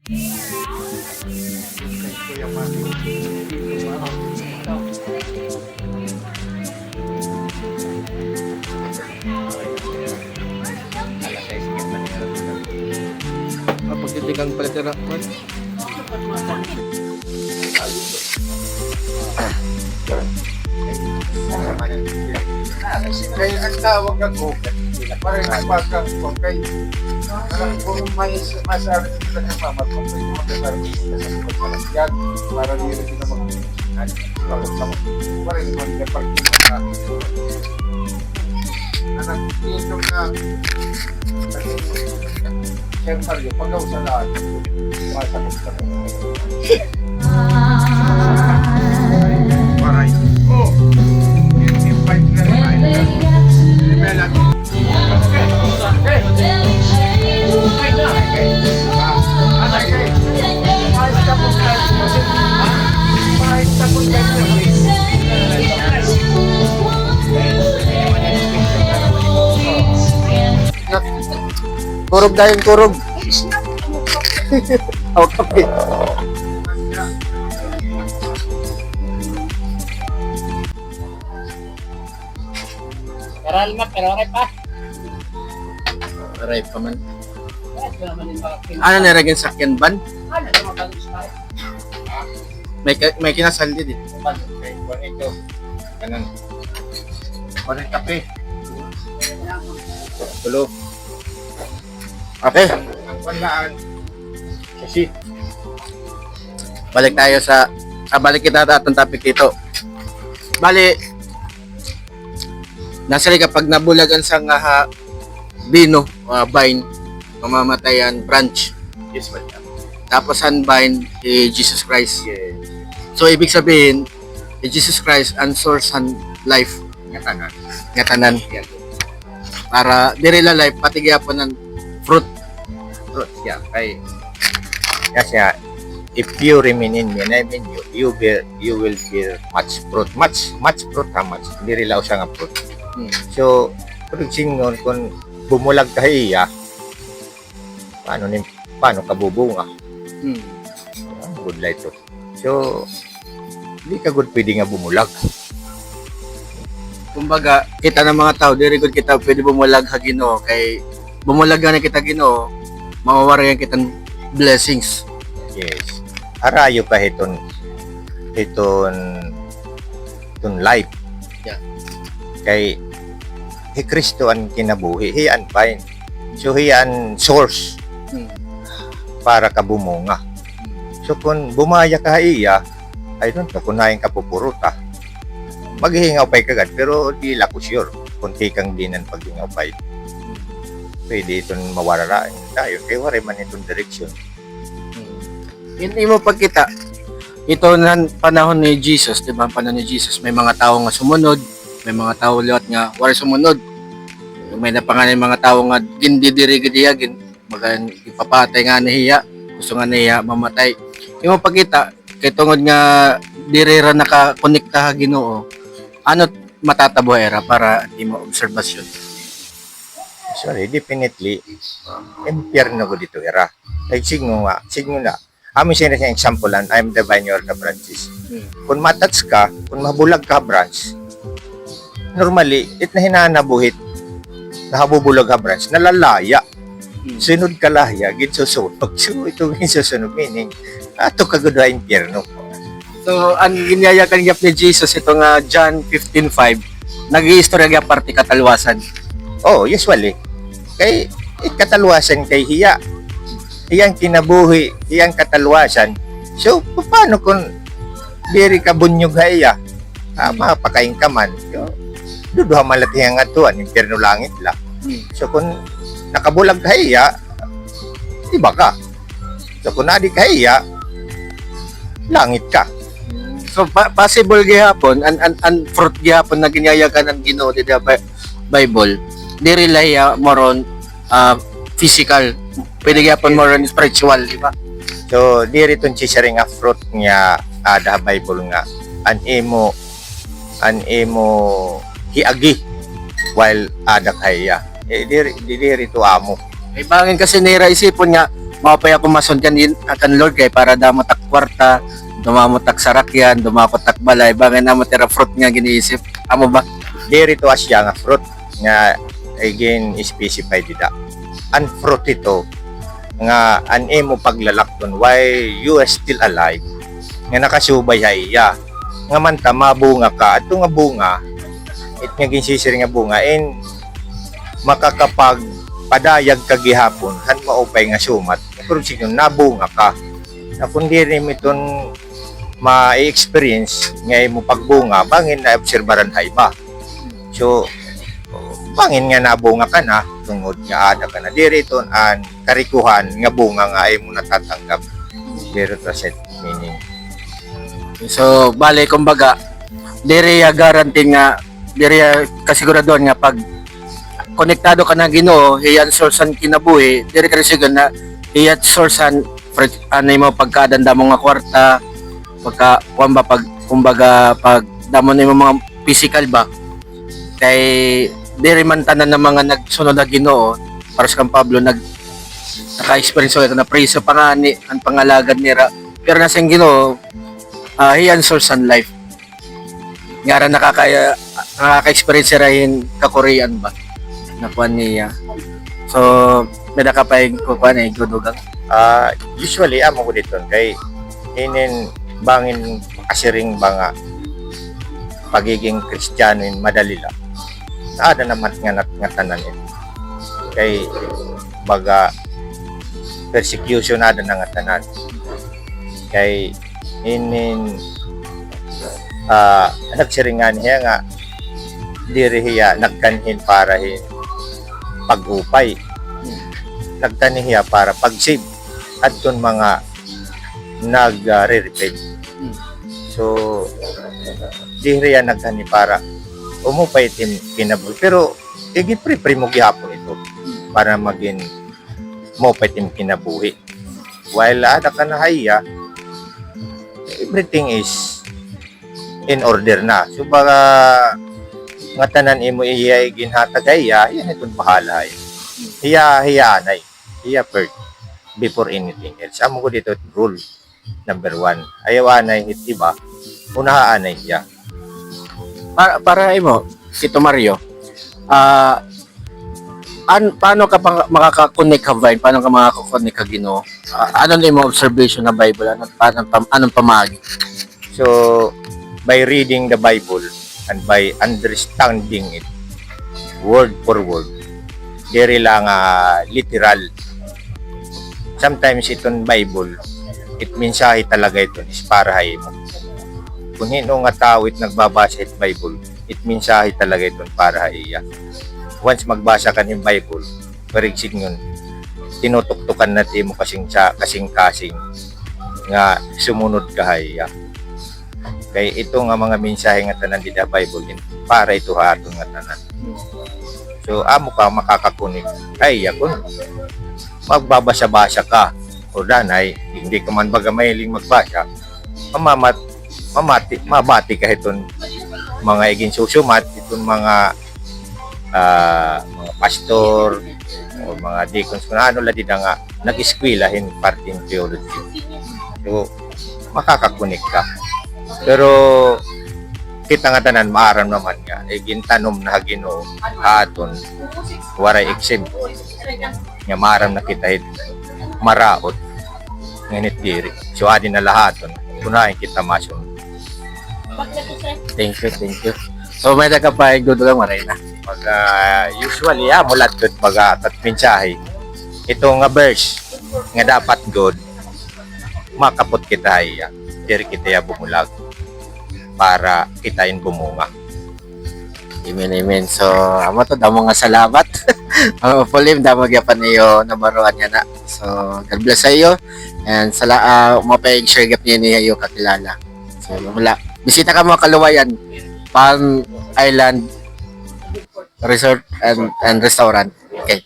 Kuya Mami. Pagtitigang palatira. Kaya ang tawag ng Google, parang nagpagkang kung kay kung may masabi sila ng mama, kung pwede magkakaroon sila sa pagkakalagyan, para hindi rin sila mag-ano, parang mag-departing na nagtitong na siyempre yung pag-gaw sa lahat, masagot ka rin. Alright. Oh! Yung fight na rin. Rebella. Kurog dahil kurog. Ako kape. Pero aray pa. Aray pa man. Ito naman yung mga Ano niragyan sakyan ban? Ano naman bagus tayo? May kinasal din eh. Okay, kung ito. Ganun. Kung yung kape. Tulo. Okay. Ang panlaan. Kasi, Balik tayo sa balik kita at ang topic dito. Bali, nasa kapag nabulagan sa nga bino, vine, mamamatayan, branch. yes, welcome. Tapos ang vine, Jesus Christ. Yes. So, ibig sabihin, Jesus Christ ang source and life Ngatanan. nga tanan. Yan. Para dirila life, pati gyapon ng fruit. Fruit, yeah. Kay, kasi if you remain in me and I'm in you, you will bear much fruit. Much fruit, ha, much. Hindi rilaw siya nga fruit. So, kung singon, kung bumulag ka iya, paano ka bubunga? Good light to. So, hindi ka good pwede nga bumulag. Kumbaga, kita ng mga tao, diri gud kita pwede bumulag ha Ginoo kay bumulag na kita Ginoo, mawawari kitang blessings. Yes. Arayo ka hiton life. Yeah. Kay Kristo ang kinabuhi, he ang fine. So he ang source para ka bumunga. So kung bumaya ka iya, I don't know kung naing kapupuruta. Maghihingaw pa'y kagad, pero di lako sure kung kang dinan paghingaw pa'y. Pwede itong mawararaan tayo. Kaya wari man itong direksyon. Hindi mo pagkita. Ito na panahon ni Jesus, di ba? Panahon ni Jesus, may mga tao nga sumunod, may mga tao liwat nga wala sumunod. May napangalan mga tao nga gindidiri-gidiyagin, magan ipapatay nga niya, gusto nga niya mamatay. Hindi mo pagkita, kay tungod nga dirira nakakonekta ha Ginoo. Ano matatabo era para di mo obserbasyon? Sorry, definitely, impyerno ko dito era. Like, signo na. Amin siya na example lang, I'm the vineyard na branches. Kung matats ka, kung mabulag ka branch, normally, it na hinanabuhit, nahabubulag ka branch, nalalaya. Sunod ka lahya, ginsusunog. So, ito ginsusunog, meaning, ato kagudwa impyerno. So, ang ginyayakan gyap ni Jesus, ito nga John 15:5, nag-iistorya gyap parte katalwasan. Oh, usually. Kay katalwasan kay hiya. Hiyang kinabuhi, hiyang katalwasan. So, paano kung diri ka bunyog haya? Mapakain ka man. So, duduha malati nga tuan, impyerno langit la. So, kung nakabulag ka hiya, iba ka. So, kung nadi ka hiya, langit ka. So, possible gihapon, an fruit gihapon na ginyayakan ng Ginoo di Bible, di rely more on physical, pwede gihapon more on spiritual, di ba? So, diri ton sharing nga fruit nga ada Bible nga an imo hiagi while ada kaya. Diri to amo. May bangin kasi nira isipon nga, mapay ako mason kan akan Lord kay para damatak kwarta, dumamotak sarakyan, dumakotak balay, bangay na matira fruit nga giniisip. Amo ba? Diri to asya nga fruit nga again specified dida. An fruit ito nga an imo paglalakton why you are still alive nga nakasubay iya nga manta mabunga ka ato nga bunga it nga ginsisir nga bunga and makakapag padayag ka gihapon han maupay nga sumat pero siguro nabunga ka na kundi rin iton ma-experience nga imo pagbunga bangin na obserbaran hay ba so bangin nga nabunga ka na tungod nga ada ka na diri iton an karikuhan nga bunga nga imo natatanggap diri to set meaning. So, bale, kumbaga, diri guarantee nga, diri kasiguraduhan nga pag konektado ka na Ginoo, hiyan sourcean kinabuhi, diri ka siguro na hiyan sourcean ano mo pagkadanda mo nga kwarta, pagka kuan ba pag kumbaga pag damo nimo mga physical ba kay diri man tanan ng mga nagsunod na Ginoo para sa kang Pablo naka-experience ko na preso pa nga ni ang pangalagad nira pero nasa Ginoo hiyan source and life. Ngara nakaka-experience rahin ka-Korean ba? Nakuan niya. So, may nakapay ko kuan gudugang. Usually amo ko dito kay inin bangin asiring banga pagiging Kristiyano in madali lang. Ada naman nga tanan kay baga persecution ada na nga tanan. Kay inin nagsiringan hiya nga diri hiya nagkanhin para hin pag-upay nagkanhin hiya para pag-save adton mga nag-re-repent so diri hiya nagkanhin para umupay tim kinabuhi pero igi-pre mo gihapon ito para maging mupay tim kinabuhi while ada ka na hiya everything is in order na. So baka nga tanan imo iya ginhatag iya, yan itong bahala. Hiya anay. Hiya first before anything else. Amo ko dito rule number 1. Ayaw anay iba. Unaha anay hiya. Para imo, Tito Mario, paano ka makaka-connect ka Vine? Paano ka makaka-connect ka Ginoo? Ano na yung observation na Bible? Anong pamagi? So, by reading the Bible and by understanding it word for word, diri lang literal. Sometimes itong Bible, it mensahe talaga ito is para mo. Kung hino nga tao it nagbabasa it Bible, it mensahe talaga ito para iya. Once magbasa ka ng Bible, parigsig nun, tinutuktukan natin mo kasing nga sumunod ka haya. Kaya ito nga mga mensahe nga tanan di da Bible din para ito haton nga tanan. So amo ka makakakunik ay kun magbabasa-basa ka o danay hindi ka man baga mahiling magbasa mabati ka iton mga iging susumat iton mga pastor o mga deacons kung ano la di nga nag-eskwelahin parting theology. So makakakunik ka. Pero kita nga tanan maaram naman nga gintanom na Ginoo aton waray exempt nga maaram na kita maraot nganit diri so adi na lahaton kunain kita masun. Thank you. So may nakapay gudugang maray na. Usually mulat gud baga tat mensahe ito nga verse nga dapat god makapot kita iya diri kita bumulag para kitain bumunga. Amen. So, amo to damo nga salamat. Ang pulim damo gyapon niyo nabaruan niya na. So, God bless sa iyo and mapayag share gap niya iyo kakilala. So, wala. Bisita ka mo Kaluwayan, Palm Island Resort and Restaurant. Okay.